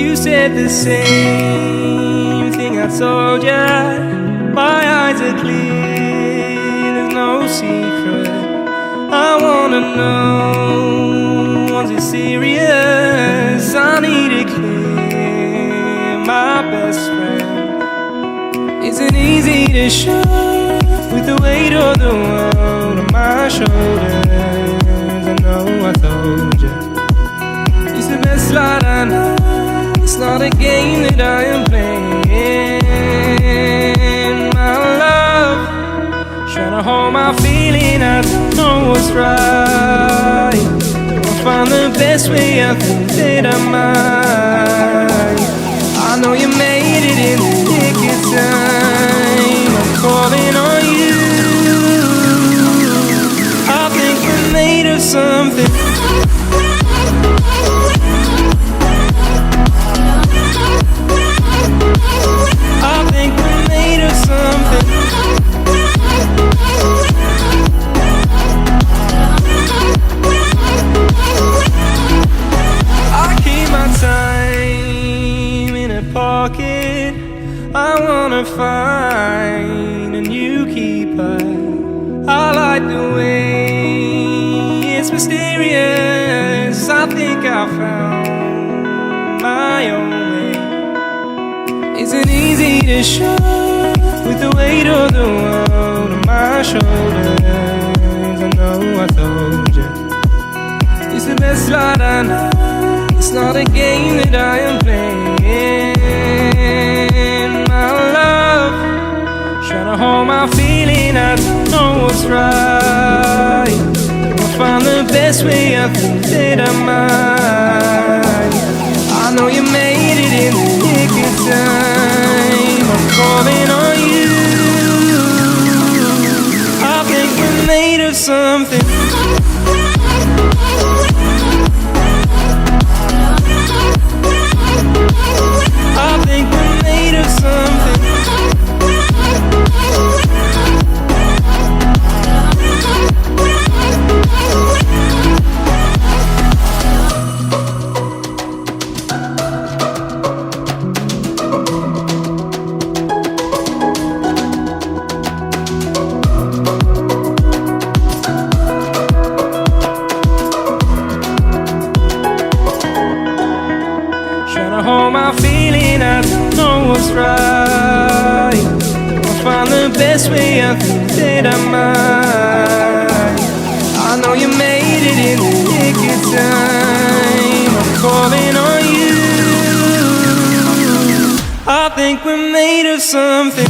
You said the same thing I told ya. My eyes are clear, there's no secret. I wanna know, was it serious? I need it clear, my best friend. Isn't easy to show with the weight of the world on my shoulders. I know I told you, it's the best light I know. It's not a game that I am playing. My love, trying to hold my feeling, I don't know what's right. I'll find the best way, I think that I might. I know you made it in the nick of time. I'm calling on you. I think we're made of something. I think we're made of something. I keep my time in a pocket. I wanna find a new keeper. I like the way it's mysterious. I think I found my own way. Isn't easy to show with the weight of the world on my shoulders. I know I told you, it's the best light I know. It's not a game that I am playing. My love, trying to hold my feeling, I don't know what's right. I'll find the best way, I think that I might. I know you made it in the nick of time. I'm calling on you. I think we're made of something. I think we're made of something. Hold my feeling, I don't know what's right. I'll find the best way, I think that I might. I know you made it in the nick of time. I'm calling on you. I think we're made of something.